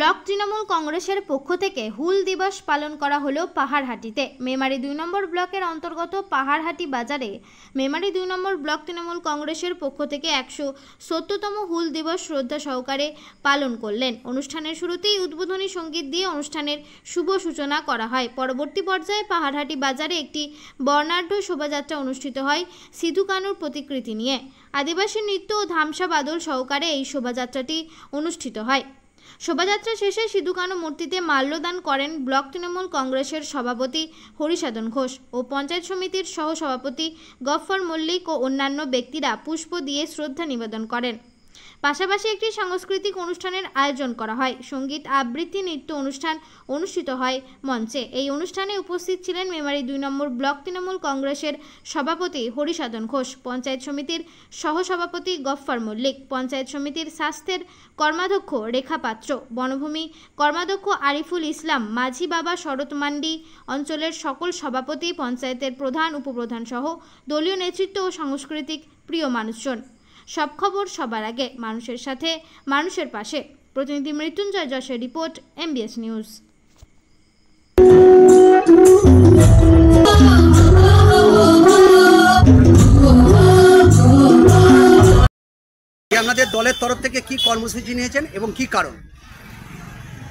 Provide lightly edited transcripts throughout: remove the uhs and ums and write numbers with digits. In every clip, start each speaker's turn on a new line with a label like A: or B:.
A: Block Trinamool কংগ্রেসের পক্ষ থেকে হুল দিবস পালন করা হলো পাহাড়হাটিতে। মেমারি 2 নম্বর ব্লকের অন্তর্গত পাহাড়হাটি বাজারে মেমারি 2 নম্বর ব্লক তৃণমূল কংগ্রেসের পক্ষ থেকে 170তম হুল দিবস শ্রদ্ধা সহকারে পালন করলেন। অনুষ্ঠানের শুরুতেই উদ্বোধনী সঙ্গীত দিয়ে অনুষ্ঠানের শুভ সূচনা করা হয়। পরবর্তী পর্যায়ে পাহাড়হাটি বাজারে একটি বর্ণাঢ্য শোভাযাত্রা অনুষ্ঠিত হয় সিধু কানুর প্রতিকৃতি নিয়ে। আদিবাসী নৃত্য ও ধামসা বাদল সহকারে এই শোভাযাত্রাটি অনুষ্ঠিত হয়। শোভাযাত্রা শেষে সিধু কানু মূর্তিতে মাল্যদান করেন ব্লক তৃণমূল কংগ্রেসের সভাপতি হরিসাধন ঘোষ ও পঞ্চায়েত সমিতির সহসভাপতি গফফর মল্লিক ও অন্যান্য ব্যক্তিরা পুষ্প দিয়ে শ্রদ্ধা নিবেদন করেন। পাশাপাশি একটি সাংস্কৃতিক অনুষ্ঠানের আয়োজন করা হয়। সঙ্গীত আবৃত্তি নৃত্য অনুষ্ঠান অনুষ্ঠিত হয় মঞ্চে। এই অনুষ্ঠানে উপস্থিত ছিলেন মেমারি 2 নম্বর ব্লক তৃণমূল কংগ্রেসের সভাপতি হরিসাধন ঘোষ, পঞ্চায়েত সমিতির সহসভাপতি গফফর মল্লিক, পঞ্চায়েত সমিতির স্বাস্থ্যের কর্মাধ্যক্ষ রেখা পাত্র, বনভূমি কর্মাধ্যক্ষ আরিফুল ইসলাম, মাঝি বাবা শরৎ মান্ডি, অঞ্চলের সকল সভাপতি, পঞ্চায়েতের প্রধান উপপ্রধান সহ দলীয় নেতৃত্ব ও সাংস্কৃতিক প্রিয় মানুষজন। সব খবর সবার আগে, মানুষের সাথে, মানুষের পাশে। প্রতিনিধি মৃত্যুঞ্জয় যশের রিপোর্ট, MBS নিউজ।
B: আপনাদের দলের তরফ থেকে কি কর্মসূচি নিয়েছেন এবং কি কারণ?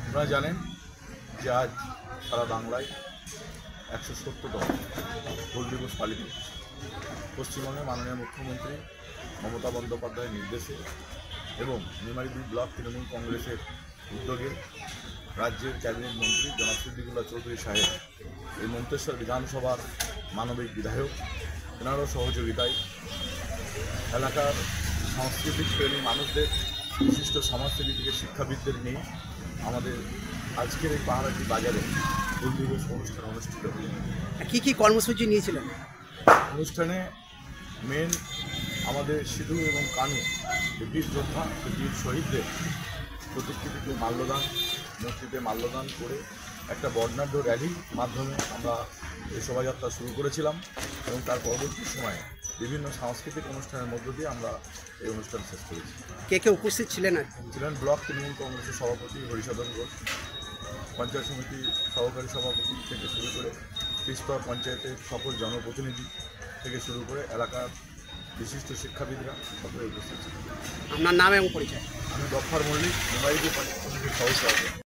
C: আপনারা জানেন যে আজ সারা বাংলায় 170তম হুল দিবস পালিত হচ্ছে। পশ্চিমবঙ্গের মাননীয় মুখ্যমন্ত্রী মমতা বন্দ্যোপাধ্যায়ের নির্দেশে এবং মেমারি 2 ব্লক তৃণমূল কংগ্রেসের উদ্যোগে রাজ্যের ক্যাবিনেট মন্ত্রী জনাব সিদ্দিকুল্লাহ চৌধুরী সাহেব, এই মন্তেশ্বর বিধানসভার মানবিক বিধায়ক, এনারও সহযোগিতায় এলাকার সাংস্কৃতিক প্রেমী মানুষদের, বিশিষ্ট সমাজসেবী থেকে শিক্ষাবিদদের নিয়ে আমাদের আজকের এই পাহাড়হাটি বাজারে হুল দিবস অনুষ্ঠান অনুষ্ঠিত হল।
B: কি কি কর্মসূচি নিয়েছিলেন?
C: অনুষ্ঠানে মেন আমাদের সিধু এবং কানু, বীর যোদ্ধা, বীর শহীদদের প্রতিকৃতিতে মাল্যদান, মূর্তিতে মাল্যদান করে একটা বর্ণাঢ্য র্যালির মাধ্যমে আমরা এই শোভাযাত্রা শুরু করেছিলাম এবং তার পরবর্তী সময়ে বিভিন্ন সাংস্কৃতিক অনুষ্ঠানের মধ্য দিয়ে আমরা এই অনুষ্ঠান শেষ করেছি।
B: কে কে উপস্থিত ছিলেন?
C: ছিলেন ব্লক তৃণমূল কংগ্রেসের সভাপতি হরিসাধন ঘোষ, পঞ্চায়েত সমিতি সহকারী সভাপতি থেকে শুরু করে ত্রিস্তর পঞ্চায়েতের সকল জনপ্রতিনিধি থেকে শুরু করে এলাকার বিশিষ্ট শিক্ষাবিদরা সকলে উপস্থিত ছিলেন।
B: আপনার নাম এবং পরিচয়?
C: আমি গফফর মল্লিক, মেমারি 2 পঞ্চায়েত সমিতির সহসভাপতি।